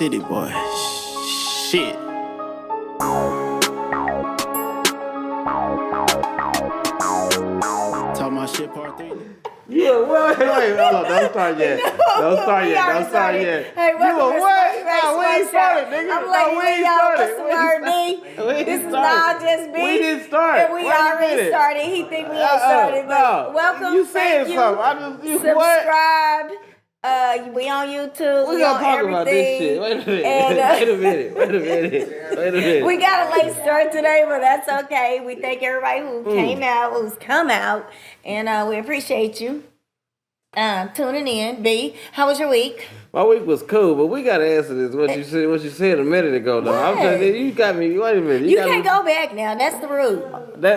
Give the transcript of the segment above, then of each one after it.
city boy. Shit. Talk my shit part 3. Yeah, wait, hold on, don't start yet. Don't start yet. Hey, You a what? No, we ain't started, nigga. I'm letting you know what's the word B. This is not just B. We didn't start. And we already started. He think we ain't started, but welcome. You saying thank something. you. What? Subscribe. We on YouTube. We gonna talk about this shit. Wait a minute. We got a late start today, but that's okay. We thank everybody who came out, who's come out, and we appreciate you tuning in. B, how was your week? My week was cool, but we gotta answer this. What you said a minute ago, though. I'm saying, you got me. Wait a minute. You can't go back now. That's the rule.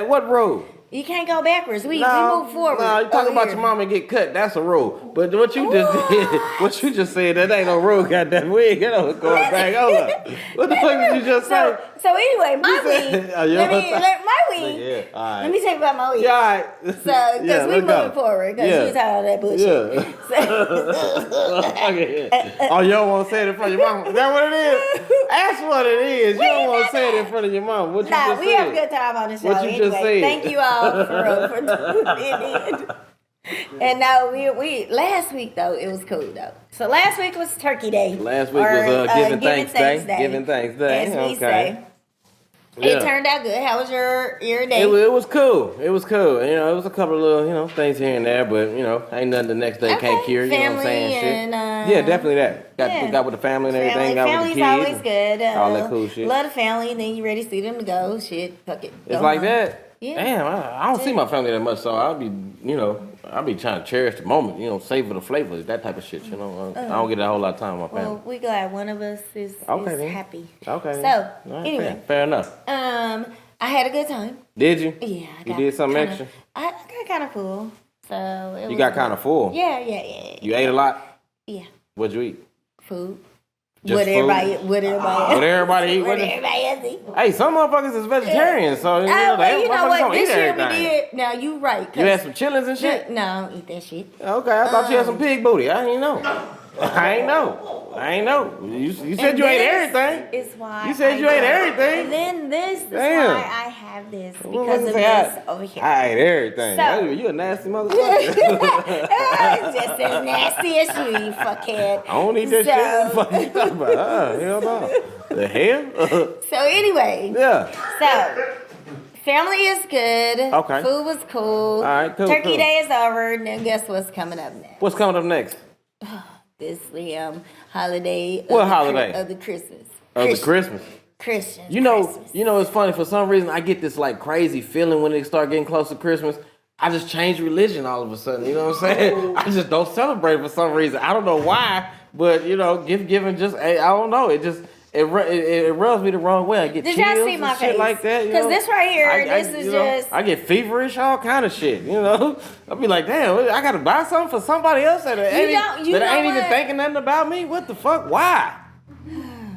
What rule? You can't go backwards. We move forward. No, you talking about your mom and get cut. That's a rule. But what you just did, what you just said, that ain't no rule. Goddamn, we ain't going back. Hold up. What the fuck did you just say? So anyway, my week. All right. Let me tell you about my week. Yeah, all right. So, because we moving forward, because you tired of that bullshit. Yeah. Oh, you don't want to say it in front of your mom? Is that what it is? That's what it is. You don't want to say it in front of your mom. What you just we said? have a good time on the show. What you just said. Thank you all for tuning in. And no, we last week though it was cool though. So last week was Turkey Day. Last week was Giving Thanks Day. Giving Thanks Day. As we say. Yeah. It turned out good. How was your day? It was cool. It was cool. You know, it was a couple of little, things here and there, but ain't nothing the next day can't cure. You know what I'm saying? And, yeah, definitely that. Got with the family and everything. Got with the kids. Family's always good. All that cool shit. Love the family, and then you ready to see them to go. Shit, fuck it. It's like that. Yeah. Damn, I don't see my family that much, so I'll be trying to cherish the moment, savor the flavors, that type of shit, I don't get a whole lot of time with my family. Well, we glad one of us is happy. Okay. So, right, anyway. Fair enough. I had a good time. Did you? Yeah. You did something extra? I got kind of full. So you got kind of full? Yeah. You ate a lot? Yeah. What'd you eat? Food. Just what food? Everybody eat. What everybody eat? What everybody else eat. Hey, some motherfuckers is vegetarians, so you know what? don't This eat year everything. we did. Now you right. You had some chillings and shit? No, I don't eat that shit. Okay, I thought you had some pig booty. I ain't know. I ain't know. You said you ate everything. Is why you said you ate everything. And then this is why I have this because of this over here. I ate everything. So, you a nasty motherfucker. Just as nasty as you fuckhead. I don't eat that shit. What the fuck you talking about? Hell no. The hell? So anyway. Yeah. So. Family is good. Okay. Food was cool. All right, cool. Turkey Day is over. Now guess what's coming up next? What's coming up next? This holiday. What holiday? Of the Christmas. Of the Christmas. Christian. It's funny. For some reason, I get this like crazy feeling when it start getting close to Christmas. I just change religion all of a sudden. You know what I'm saying? I just don't celebrate for some reason. I don't know why, but gift giving just I don't know. It rubs me the wrong way. I get Did chills y'all see my and face? shit like that. Because this right here, this is just... I get feverish, all kind of shit, I'll be like, damn, I got to buy something for somebody else that ain't even thinking nothing about me? What the fuck? Why?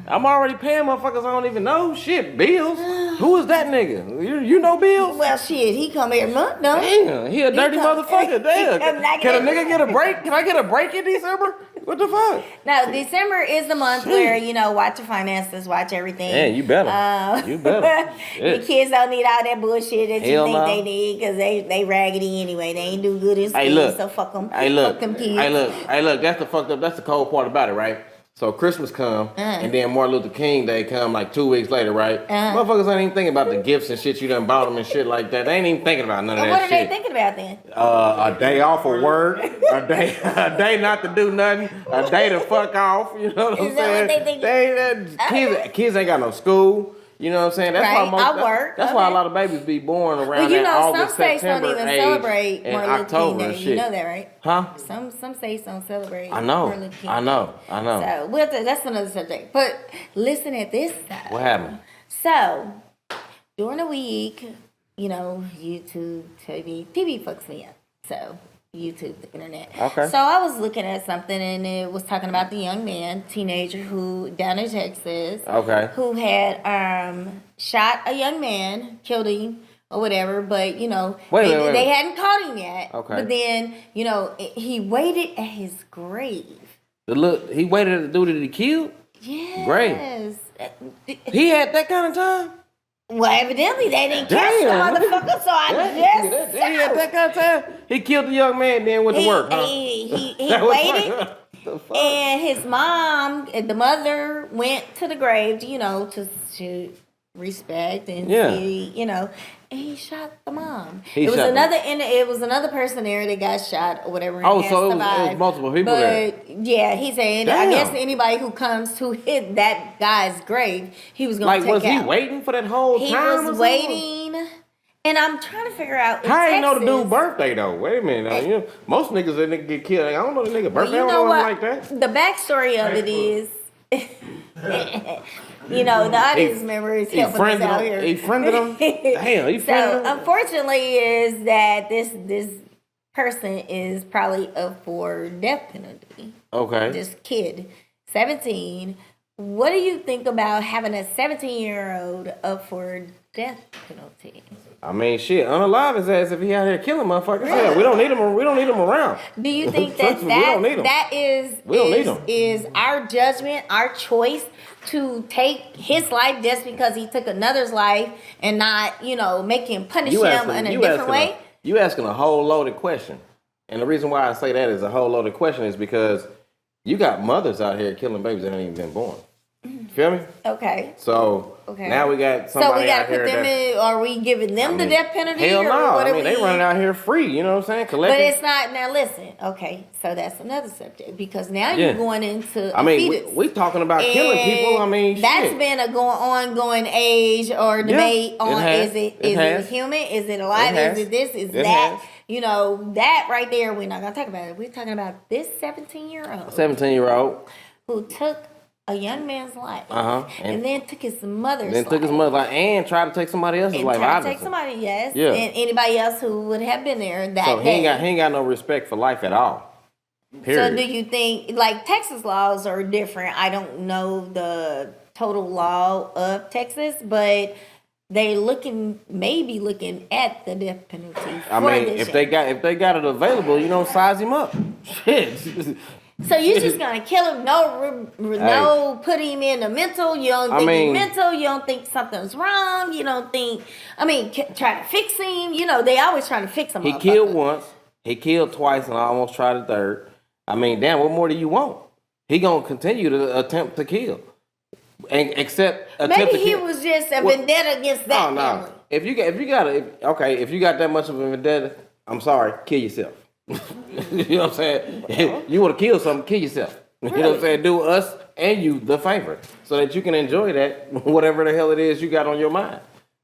I'm already paying motherfuckers I don't even know. Shit, bills. Who is that nigga? You know Bills? Well, shit, he come every month, don't he? Damn, he a dirty motherfucker. Damn. Can a nigga get a break? Can I get a break in December? What the fuck? No, December is the month where, watch your finances, watch everything. Yeah, you better. You better. Your kids don't need all that bullshit that you think they need because they raggedy anyway. They ain't do good in school, so fuck them. Fuck them kids. Hey, look, that's the fucked up, that's the cold part about it, right? So Christmas come, and then Martin Luther King Day come like 2 weeks later, right? Motherfuckers ain't even thinking about the gifts and shit you done bought them and shit like that. They ain't even thinking about none of that shit. What are they thinking about then? A day off of work, a day not to do nothing, a day to fuck off. You know what I'm saying? Kids ain't got no school. You know what I'm saying? That's why that's why a lot of babies be born around August, September, some states don't even celebrate and Martin Luther King October Day. and shit. You know that, right? Huh? Some states don't celebrate. I know. Martin Luther King. I know. So that's another subject. But listen at this side. What happened? So during the week, YouTube, TV fucks me up. So YouTube, the internet. Okay. So I was looking at something and it was talking about the young man, teenager who down in Texas. Okay. Who had shot a young man, killed him or whatever, but wait. They hadn't caught him yet. Okay. But then, he waited at his grave. He waited at the dude that he killed? Yes. grave. He had that kind of time? Well, evidently they didn't catch the Damn. motherfucker, so I guess He had that kind of time? He killed the young man, then went to work, huh? He That was waited, like, the fuck? and his mom, and the mother, went to the grave, to respect and see, and he shot the mom. It was another person there that got shot or whatever. Oh, so it was multiple people there. But yeah, he said, Damn. I guess anybody who comes to hit that guy's grave, he was going to take out. Like, was he waiting for that whole He time? was waiting. And I'm trying to figure out. How I ain't know the dude's birthday though? Wait a minute. Most niggas that nigga get killed. I don't know the nigga birthday. I don't know like that. The backstory of it is, the audience member is helping us out here. He friended him. Damn, he friended him. So unfortunately, is that this person is probably up for death penalty. Okay. This kid, 17. What do you think about having a 17-year-old up for death penalty? I mean, shit, unalive his ass if he out here killing motherfuckers. Yeah, we don't need him. We don't need him around. Do you think that is our judgment, our choice to take his life just because he took another's life and not, make him punish him in a different way? You asking a whole loaded question, and the reason why I say that is a whole loaded question is because you got mothers out here killing babies that ain't even been born. Feel me? Okay. So now we got somebody so we gotta out here put them in. Are we giving them the death penalty? Hell no. I mean, they running out here free. You know what I'm saying? Collecting. But it's not. Now listen. Okay, so that's another subject because now you're going into. We talking about killing people. I mean, that's shit. been a ongoing age or debate on is it human? Is it alive? Is it this? Is that? That right there. We're not gonna talk about it. We're talking about this 17-year-old. 17-year-old who took a young man's life, and then took his mother's life. And tried to take somebody else's life. Tried to take somebody, yes, yeah. And anybody else who would have been there that so day. He ain't got no respect for life at all. Period. So do you think, like, Texas laws are different? I don't know the total law of Texas, but they maybe looking at the death penalty. I mean, if they got it available, size him up. Shit. So you just gonna kill him? No, put him in a mental. You don't think he's mental. You don't think something's wrong. You don't think. Try to fix him. They always trying to fix him. He killed once. He killed twice, and I almost tried a third. I mean, damn, what more do you want? He gonna continue to attempt to kill, and maybe he was just a vendetta against that family. If you got that much of a vendetta, I'm sorry, kill yourself. You know what I'm saying? You want to kill something, kill yourself. You know what I'm saying? Do us and you the favor so that you can enjoy that, whatever the hell it is you got on your mind.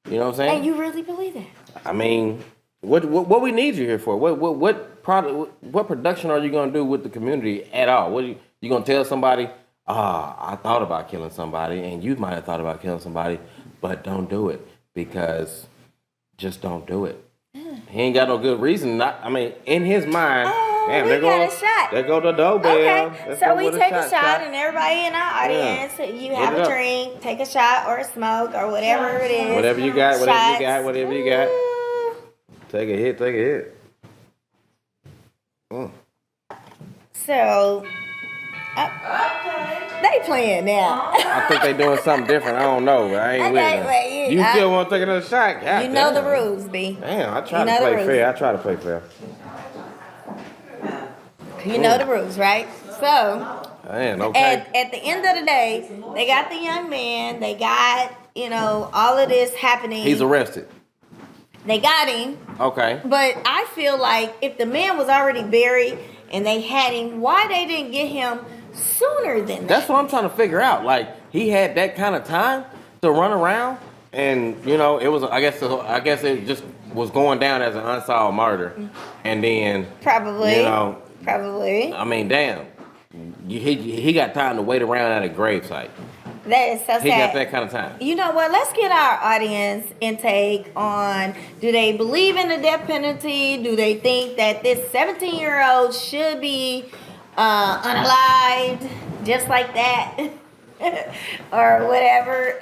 You know what I'm saying? And you really believe that? I mean, what we need you here for? What production are you gonna do with the community at all? What you gonna tell somebody? I thought about killing somebody, and you might have thought about killing somebody, but don't do it because just don't do it. He ain't got no good reason. In his mind, damn, we got a shot. There go the doorbell. Okay, so we take a shot, and everybody in our audience, you have a drink, take a shot or a smoke or whatever it is. Whatever you got. Take a hit. So, they playing now. I think they doing something different. I don't know, but I ain't with them. You still want to take another shot? God, you know the rules, B. Damn, I try to play fair. You know the rules, right? So, man, okay. At the end of the day, they got the young man. They got, all of this happening. He's arrested. They got him. Okay. But I feel like if the man was already buried and they had him, why they didn't get him sooner than that? That's what I'm trying to figure out. Like, he had that kind of time to run around, and it was. I guess it just was going down as an unsolved murder, and then probably. I mean, damn, he got time to wait around at a gravesite. That is so sad. He got that kind of time. You know what? Let's get our audience intake on, do they believe in the death penalty? Do they think that this 17-year-old should be unalived just like that? Or whatever?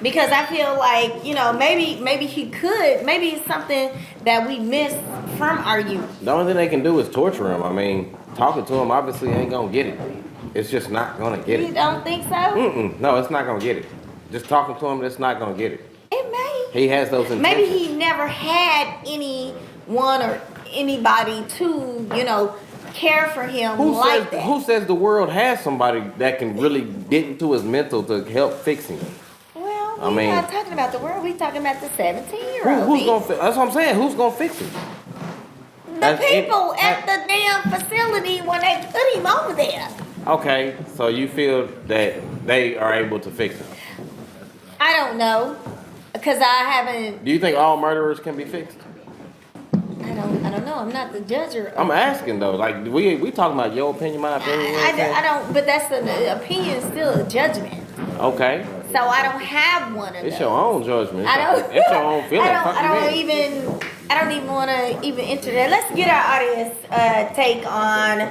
Because I feel like, maybe he could. Maybe it's something that we missed from our youth. The only thing they can do is torture him. I mean, talking to him obviously ain't gonna get it. It's just not gonna get You it. don't think so? No, it's not gonna get it. Just talking to him, it's not gonna get it. It may. He has those intentions. Maybe he never had anyone or anybody to, care for him like that. Who says the world has somebody that can really get into his mental to help fix him? Well, I we're mean- not talking about the world. We're talking about the 17-year-old. Who's gonna fix? That's what I'm saying. Who's gonna fix him? The people at the damn facility when they put him over there. Okay, so you feel that they are able to fix him? I don't know, because I haven't. Do you think all murderers can be fixed? I don't know. I'm not the judge. I'm asking though. Like we talking about your opinion, my opinion. You know what I'm saying? I don't. But that's an opinion, still a judgment. Okay, So I don't have one of it's those. your own judgment. I don't. It's your own feeling. I don't even want to even enter that. Let's get our audience take on.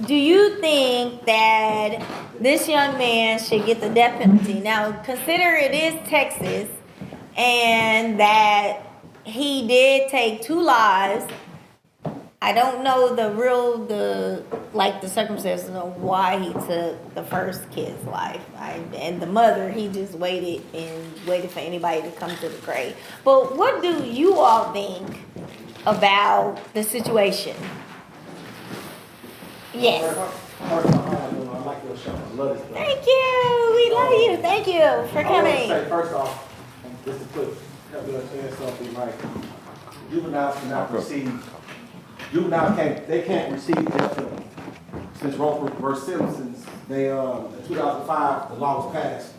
Do you think that this young man should get the death penalty? Now, consider it is Texas, and that he did take 2 lives. I don't know the circumstances of why he took the first kid's life. And the mother, he just waited for anybody to come to the grave. But what do you all think about the situation? Yes. I like your show. I love this stuff. Thank you. We love you. Thank you for I want to coming. say, first off, just to help you understand something, like, juveniles cannot receive, they can't receive death penalty. Since Roe versus Simpsons, in 2005, the law was passed.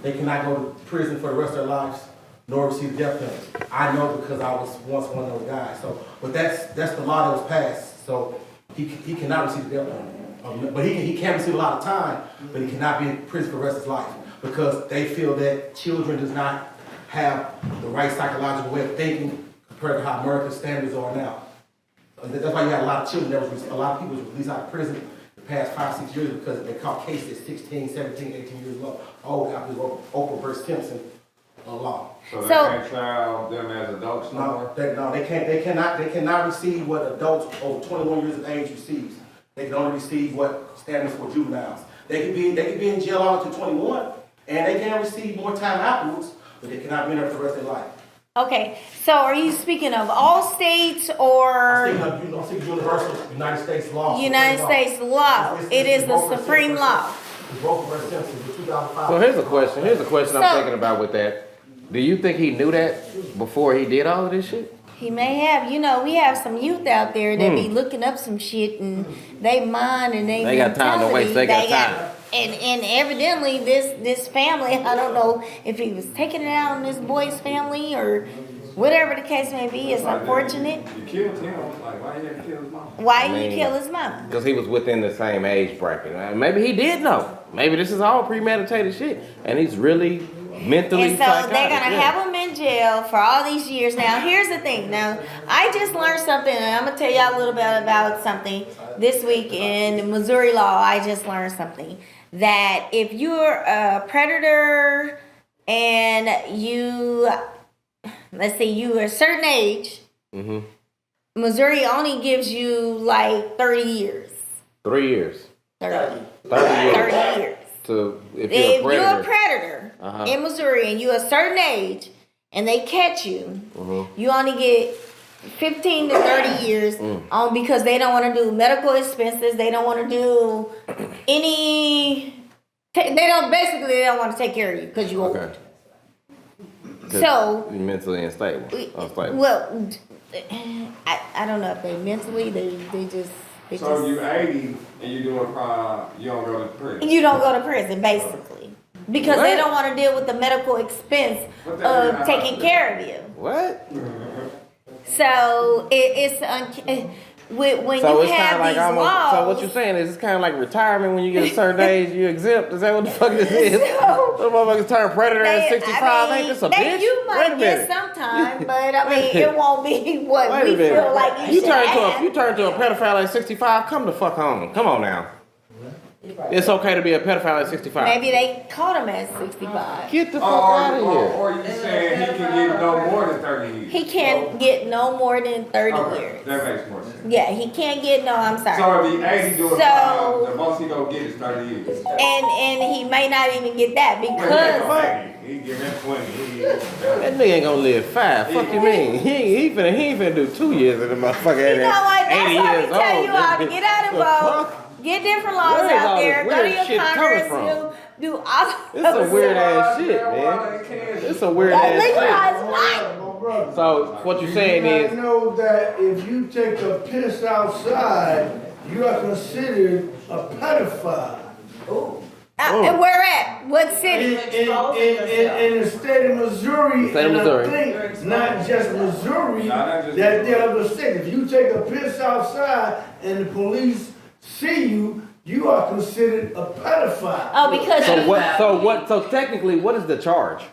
They cannot go to prison for the rest of their lives, nor receive the death penalty. I know because I was once one of those guys. So, but that's the law that was passed. So he cannot receive the death penalty. But he can receive a lot of time, but he cannot be in prison for the rest of his life because they feel that children does not have the right psychological way of thinking compared to how American standards are now. That's why you had a lot of children a lot of people was released out of prison the past 5-6 years because they caught cases at 16, 17, 18 years old after the Oprah versus Simpson law. So they can't trial them as adults no more? They cannot receive what adults over 21 years of age receives. They can only receive what standards for juveniles. They could be in jail all until 21, and they can receive more time afterwards, but they cannot be in there for the rest of their life. Okay, so are you speaking of all states or I'm speaking of universal United States law. United States law? It is the supreme law. So here's a question. So- I'm thinking about with that. Do you think he knew that before he did all of this shit? He may have. We have some youth out there that be looking up some shit and they mind and They got time to waste. They got time. And evidently this family, I don't know if he was taking it out on this boy's family or whatever the case may be. It's unfortunate. You killed him. Like, why you didn't kill his mom? Why did you kill his mama? Because he was within the same age bracket. Maybe he did know. Maybe this is all premeditated shit, and he's really mentally And so psychotic. they're gonna have him in jail for all these years. Now, here's the thing. Now, I just learned something, and I'm gonna tell y'all a little bit about something this week in Missouri law. I just learned something that if you're a predator and let's say you are a certain age, Missouri only gives you like 30 years. 3 years. 30 years. 30 years. So if If you're a you're a predator, predator in Missouri and you're a certain age and they catch you, you only get 15 to 30 years on because they don't want to do medical expenses. They don't want to do they don't want to take care of you because you're old. okay. So You're mentally unstable. well, I don't know if they mentally they just So you 80 and you doing crime, you don't go to prison. you don't go to prison basically because they don't want to deal with the medical expense of taking care of you. What? So when So you it's kind have of like these almost. laws. So what you're saying is it's kind of like retirement when you get a certain age, you exempt. Is that what the fuck this is? So- Those motherfuckers turn predator at 65. Ain't this a bitch? You Wait might a get minute. sometime, but I mean, it won't be what Wait a we minute. feel like you should have. You turn to a pedophile at 65. Come the fuck home. Come on now. It's okay to be a pedophile at 65. Maybe they caught him at 65. Get the fuck out of here. Or you saying he can get no more than 30 years? He can't get no more than 30 Okay, years. that makes more sense. Yeah, he can't get no, I'm sorry. So if he 80 doing So- crime, the most he gonna get is 30 years. And he may not even get that because He give him 20. That nigga ain't gonna live 5. Fuck you mean? He ain't finna do 2 years in the motherfucker. you know what? That's 80 why we years tell old. you all to get out of The vote, fuck? get different laws Where is all out this there, go to weird your shit Congress, coming do all It's some weird ass shit, man. It's some weird ass legalize shit. what? My brother. So what you saying You is, know that if you take a piss outside, you are considered a pedophile. And where at? What In, city? in the state of Missouri, State of and Missouri. I think not just Missouri, not just that the other state. If you take a piss outside and the police see you, you are considered a pedophile. Oh, because so technically, what is the charge?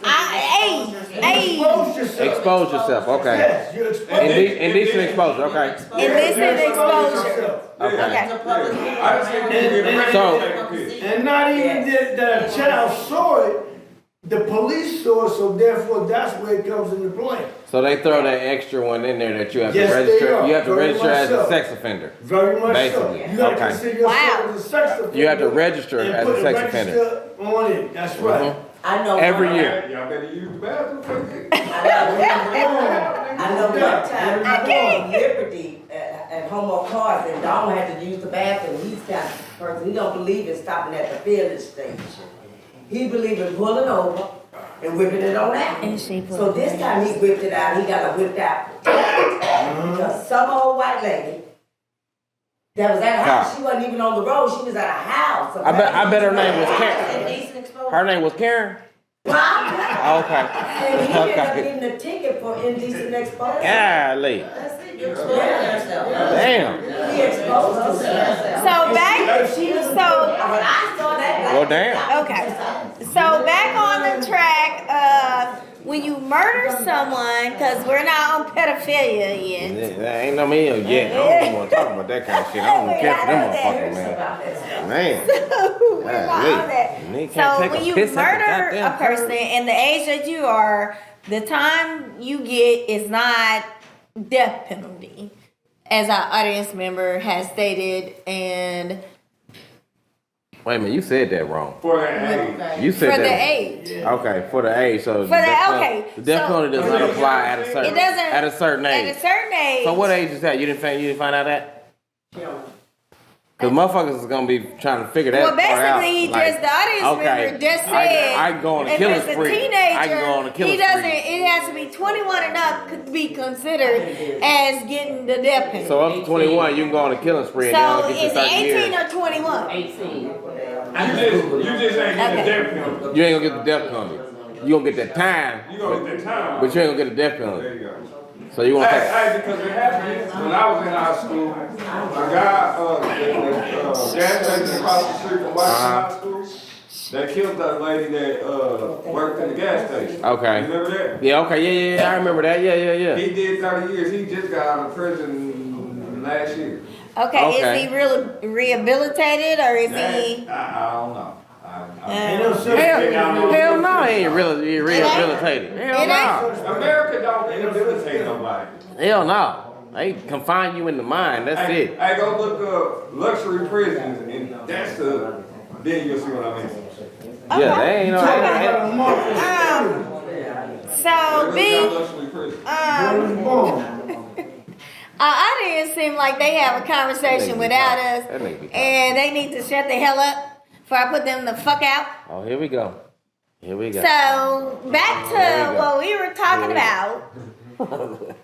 hey, Expose yourself. Expose yourself, okay. Yes, you're exposed. Indecent exposure, okay. indecent exposure. Okay. Okay. I just think you get ready So- to take a piss. And not even that a child saw it, the police saw it, so therefore that's where it comes into play. So they throw that extra one in there that you have Yes, to they register. are. You have to Very register much as a so. sex offender. Very much Basically, so. You gotta okay. consider yourself Wow. as a sex offender. You have to register and as put a sex register offender. on it, that's right. Mhm. I know Every one- year. Y'all better use the bathroom for it. I know one time I can't. Liberty at Homo Cars and Don had to use the bathroom. He's kind of person, he don't believe in stopping at the filling station. He believe in pulling over and whipping it on out. And she put So it this in. time he whipped it out, he got a whipped out. Because some old white lady that was at a house, she wasn't even on the road, she was at a house. I bet her name was Karen. Her name was Karen. Wow. Okay. And he ended up Okay. getting a ticket for indecent exposure. Golly. Damn. He exposed himself. So back, When I saw that. Well, damn. okay. So back on the track, when you murder someone, because we're not on pedophilia yet. That ain't no me yet. I don't even want to talk about that kind of shit. I don't even care for them motherfuckers, man. Man. We're not on that. Nigga can't So take when a you piss at the murder goddamn a person and the age that you are, the time you get is not death penalty, as our audience member has stated, and Wait a minute, you said that wrong. For that age. You said for the that. age. Okay, for the age. So okay, the death so- penalty does not apply at a certain It doesn't at a certain age. At a certain age. So what age is that? You didn't find out that? Because motherfuckers is gonna be trying to figure that Well, part out. basically, he Like, just the audience member just said I can go on a if killing it's a spree. teenager, I can go on a killing he doesn't. spree. It has to be 21 and up to be considered as getting the death penalty. So up to 21, you can go on a killing spree and So then get it's you 30 18 years. or 21. You just ain't getting the death penalty. You ain't gonna get the death penalty. You gonna get that time, You gonna get that time. but you ain't gonna get the death There penalty. you go. So you want to take. Hey, because it happened when I was in high school. A guy, the gas station across the street from Washington High School, they killed that lady that worked in the gas station. Okay. You remember that? Yeah. Okay. Yeah. I remember that. Yeah. He did 30 years. He just got out of prison last year. Okay, Okay. is he really rehabilitated or is he? I don't know. Ain't no such Hell, thing. hell no, he ain't really rehabilitated. Hell It no. America don't rehabilitate nobody. Hell no. They confine you in the mind. That's Hey, it. hey, go look up luxury prisons, and that's the. Then you'll see what I mean. Yeah, they ain't no. Talking about a they- motherfucker So Look big. up luxury prisons. was born. Our audience seem like they have a conversation without us, That nigga be talking. and they need to shut the hell up before I put them the fuck out. Oh, here we go. Here we go. So back There to we go. what we were talking Here about.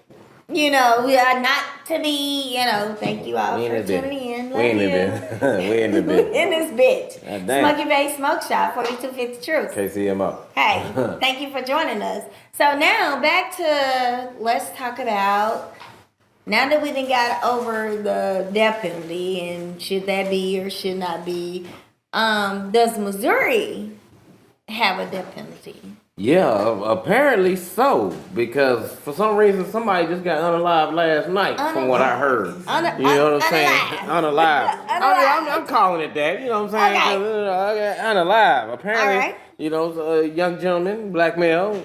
You know, we are not to be. You know, thank you all We in for the tuning bit. in. We Love in the you. bit. We in the bit. In this bitch. God damn. Smoky Bay Smoke Shop, 4250 Truth. KCMO. Hey, thank you for joining us. So now back to let's talk about, now that we done got over the death penalty and should that be or should not be, does Missouri have a death penalty? Yeah, apparently so. Because for some reason somebody just got unalive last night, from what I heard. You know what I'm saying? Unalive. I'm calling it that. You know what I'm saying? Okay. 'Cause, unalive. Apparently, All right. you know, a young gentleman, black male,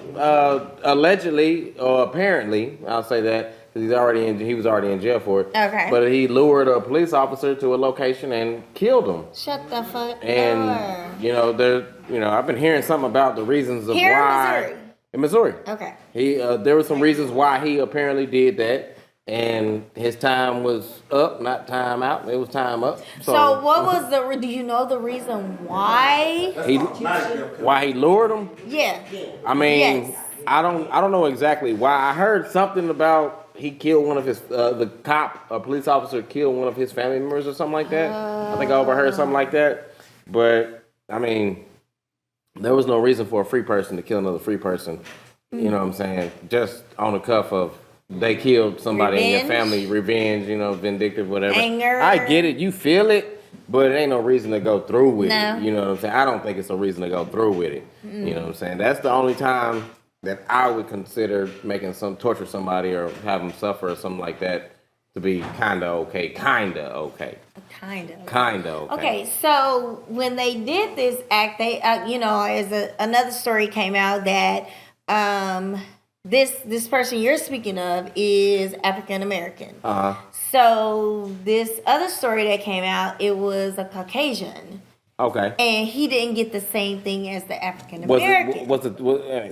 allegedly or apparently, I'll say that. Because he was already in jail for it. Okay. But he lured a police officer to a location and killed him. Shut the fuck And door. I've been hearing something about the reasons of Here in why Missouri. in Missouri. Okay. There were some reasons why he apparently did that, and his time was up, not time out. It was time up. So what was do you know the reason why? Why he lured him? Yeah. I mean, Yes. I don't know exactly why. I heard something about he killed one of his a police officer killed one of his family members or something like that. I think I overheard something like that. But I mean, there was no reason for a free person to kill another free person. You know what I'm saying? Just on the cuff of they killed somebody in your Revenge? family, revenge, vindictive, whatever. Anger. I get it, you feel it, but it ain't no reason to go through with No. it. You know what I'm saying? I don't think it's a reason to go through with it. You know what I'm saying? That's the only time that I would consider torture somebody or have them suffer or something like that to be kinda okay. Kinda okay. Okay, so when they did this act, they, another story came out that this person you're speaking of is African American. So this other story that came out, it was a Caucasian. Okay. And he didn't get the same thing as the African American.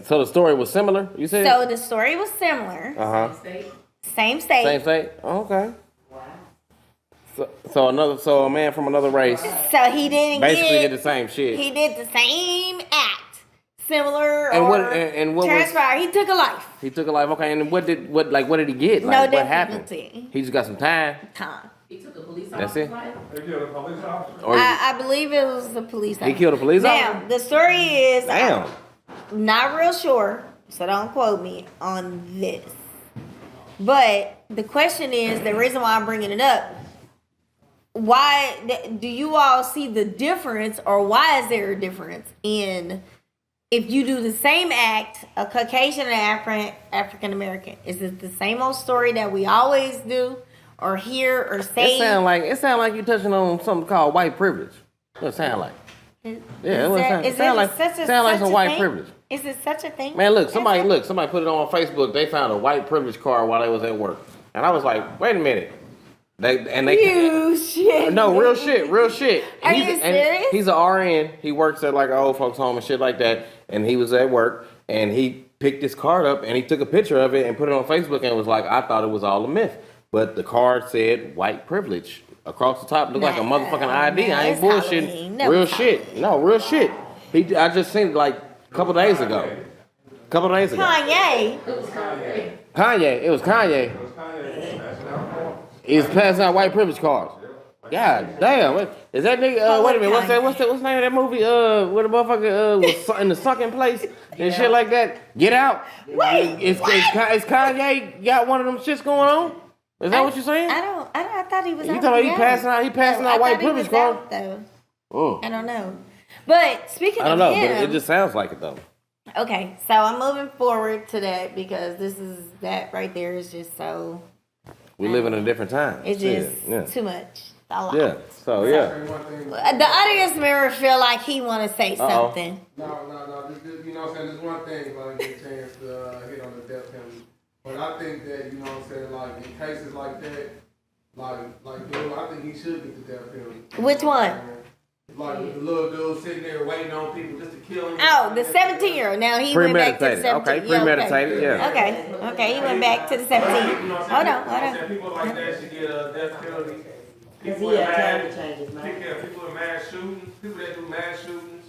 So the story was similar, you said? So the story was similar. Same state. Same state? Okay. So a man from another race So he didn't basically did the same shit. He did the same act, similar And or what transpired. He took a life. He took a life. Okay, and what did he get? No Like, what death happened? penalty. He just got some time. He took a police That's officer's it. life? They killed a police officer. Or I believe it was the police. he killed a police Now officer. the story is Damn. I'm not real sure, so don't quote me on this. But the question is, the reason why I'm bringing it up, why do you all see the difference, or why is there a difference in if you do the same act, a Caucasian and African American? Is it the same old story that we always do, or hear, or say? It sound like you touching on something called white privilege. What it sound like? Is sound like some a white thing? privilege. Is it such a thing? Man, somebody put it on Facebook. They found a white privilege card while they was at work, and I was like, wait a minute. You shit. No, real shit. Are you serious? He's an RN. He works at like an old folks home and shit like that. And he was at work and he picked this card up and he took a picture of it and put it on Facebook and was like, I thought it was all a myth. But the card said white privilege across the top. Looked like a motherfucking ID. I ain't bullshitting. Real shit. No, real shit. I just seen it like a couple days ago. Kanye. Kanye. It was Kanye. He's passing out white privilege cards. God damn. Is that nigga, wait a minute, what's the name of that movie? Where the motherfucker was in the sunken place and shit like that? Get Out. Wait, Is Kanye got one of them shits going on? Is that what you're saying? I thought he was You talking about he passing out white privilege cards? Though. I don't know. But speaking I don't of know, him, but it just sounds like it though. okay, so I'm moving forward to that because that right there is just so. We live in a different time. It's just too much. A lot. Yeah. So yeah. The audience member feel like he want to say something. No. This, you know what I'm saying? There's one thing, but I get a chance to hit on the death penalty. But I think that, you know what I'm saying, like in cases like that, like dude, I think he should get the death penalty. Which one? Like with the little dude sitting there waiting on people just to kill him. Oh, the 17-year-old. Now he went back to the 17. Okay, premeditated, yeah. Okay, he went back to the 17. Hold on. People like that should get a death penalty. Because he had time to change his mind. People in mass shootings, people that do mass shootings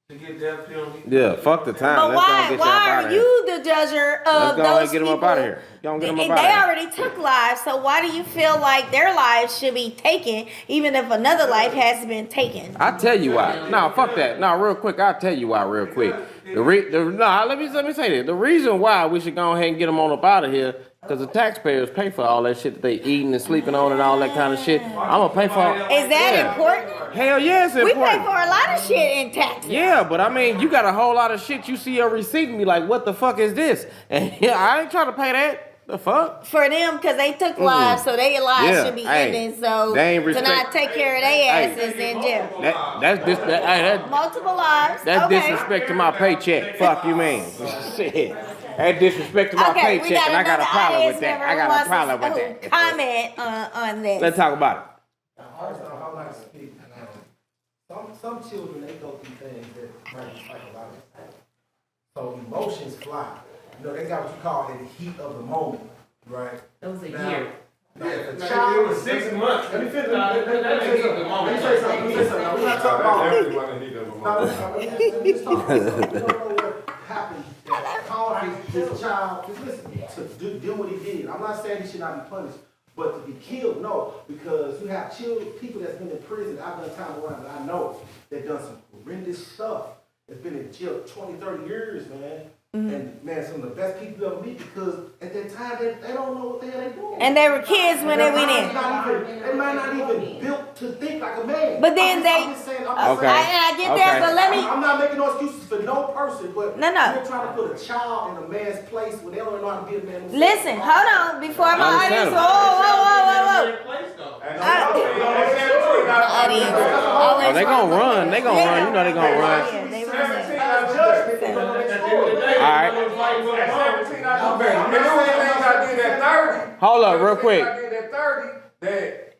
to get death penalty. Yeah, fuck the time. But why are you the judger of Let's go those and get them people? up out of here. Go and get them up They out of here. already took lives, so why do you feel like their lives should be taken, even if another life has been taken? I'll tell you why. No, fuck that. No, real quick. I'll tell you why real quick. Let me say this. The reason why we should go ahead and get them on up out of here, because the taxpayers pay for all that shit that they eating and sleeping on and all that kind of shit. I'm gonna pay for. Is that important? Hell yeah, it's important. We pay for a lot of shit in taxes. Yeah, but I mean, you got a whole lot of shit. You see your receipt and be like, what the fuck is this? And yeah, I ain't trying to pay that. The fuck? For them, because they took lives, so their lives should be ending. So to not take care of their asses in jail. That's Multiple lives. That's okay. disrespect to my paycheck. Fuck you mean? Shit. That's disrespect to my paycheck, and I got a problem with that. I got a problem with that. Comment on this. Let's talk about it. I like to speak. Some children, they go through things that might be psychological. So emotions fly. You know, they got what you call the heat of the moment, right? That was a Now, year. Yeah, It was 6 months. Let me finish. That ain't heat of the moment. Let me say something. We're not talking about. Everyone in heat of a moment. Let me just talk. We don't know what happened that caused this child to do what he did. I'm not saying he should not be punished, but to be killed, no. Because you have children, people that's been in prison, I've done time around, and I know they've done some horrendous stuff. It's been in jail 20, 30 years, man. And man, some of the best people you ever meet, because at that time they don't know what the hell they doing. And they were kids when they went in. They might not even built to think like a man. But then I'm just saying, I'm Okay. I get that, but let me. I'm not making no excuses for no person, but No. you're trying to put a child in a man's place when they don't know how to be a man. themselves. Listen, hold on. Before my audience. Understandable. Oh, they gonna run. They gonna run. You know they gonna run. Yeah, they were All right. Hold up, real quick. It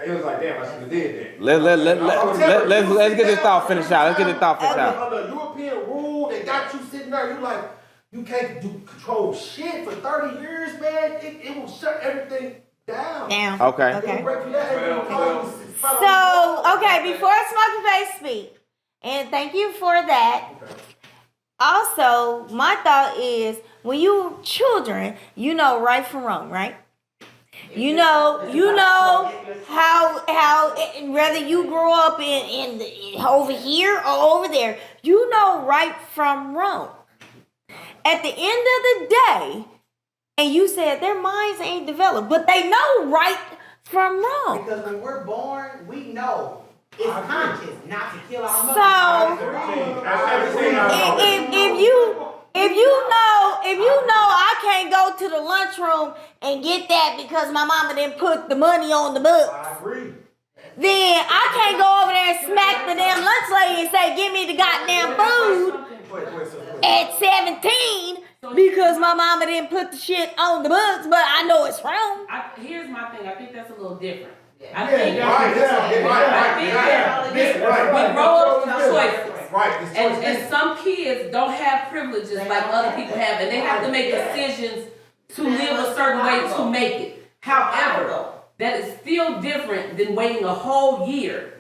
was like, damn, I should have did that. Let's get this thought finished out. Let's get this thought finished out. Under European rule, they got you sitting there. You like, you can't control shit for 30 years, man. It will shut everything down. Down. Okay. Okay. Well, So, okay, before Smoky Face speak, and thank you for that. Also, my thought is, when you children, you know right from wrong, right? You know how whether you grow up in over here or over there, you know right from wrong. At the end of the day, and you said their minds ain't developed, but they know right from wrong. Because when we're born, we know it's conscious not to kill our mother. So if you know I can't go to the lunchroom and get that because my mama didn't put the money on the books, I agree. then I can't go over there and smack the damn lunch lady and say, give me the goddamn food at 17 because my mama didn't put the shit on the books, but I know it's wrong. Here's my thing. I think that's a little different. Okay. I think we grow up with choices. And some kids don't have privileges like other people have, and they have to make decisions to live a certain way to make it. However, that is still different than waiting a whole year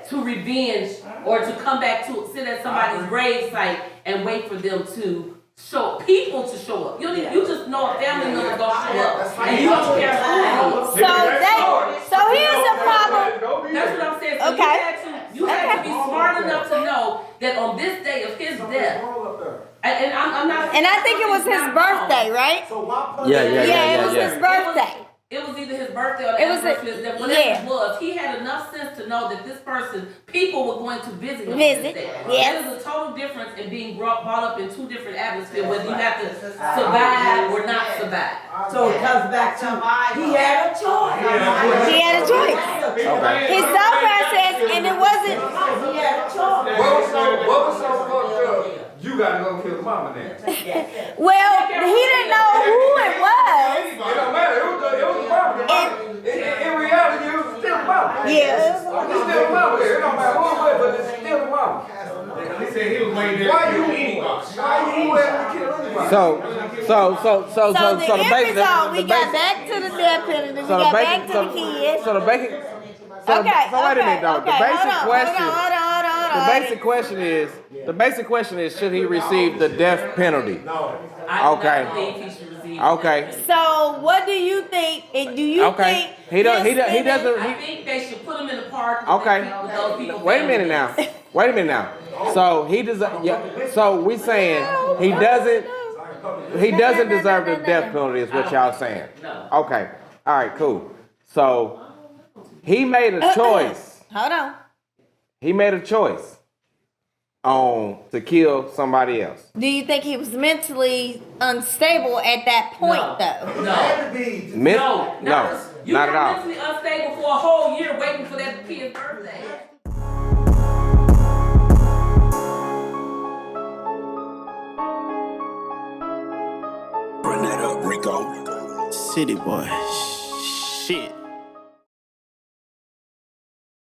to revenge or to come back to sit at somebody's grave site and wait for them to show up. You just know a family member gonna show up, and you don't care who. So here's the problem. That's what I'm saying. So you had to be smart enough to know that on this day of his death, and I'm not. And I think it was his birthday, right? Yeah. It was his birthday. It was either his birthday or the anniversary of his death. Whatever it was, he had enough sense to know that this person, people were going to visit him on this day. Yes. There's a total difference in being brought up in two different atmospheres, whether you have to survive or not survive. So it comes back to, he had a choice. He had a choice. His thought process, and it wasn't. He had a choice. What was so fucked up? You gotta go kill the mama now. Well, he didn't know who it was. It don't matter. It was the mama. In reality, it was still the mama. Yeah. It's still the mama there. It don't matter who it was, but it's still the mama. He said he was waiting there Why to you kill anybody. have to kill anybody? So the the end basic. result, we got back to the death penalty. We got back to the kids. So the basic. So wait a minute though. The basic question is, should he receive the death penalty? I Okay. don't believe he should receive. Okay. So what do you think? And do you think He doesn't. I think they should put him in a park. Okay. With those people. Wait a minute now. So he deserves. Yeah, so we saying he doesn't. He doesn't deserve the death penalty. Is what y'all saying? No. Okay. All right. Cool. So he made a choice. Hold on. He made a choice to kill somebody else. Do you think he was mentally unstable at that point, though? No. No, You not at all. mentally unstable for a whole year waiting for that kid's birthday. Run that up, Rico. City boy. Shit.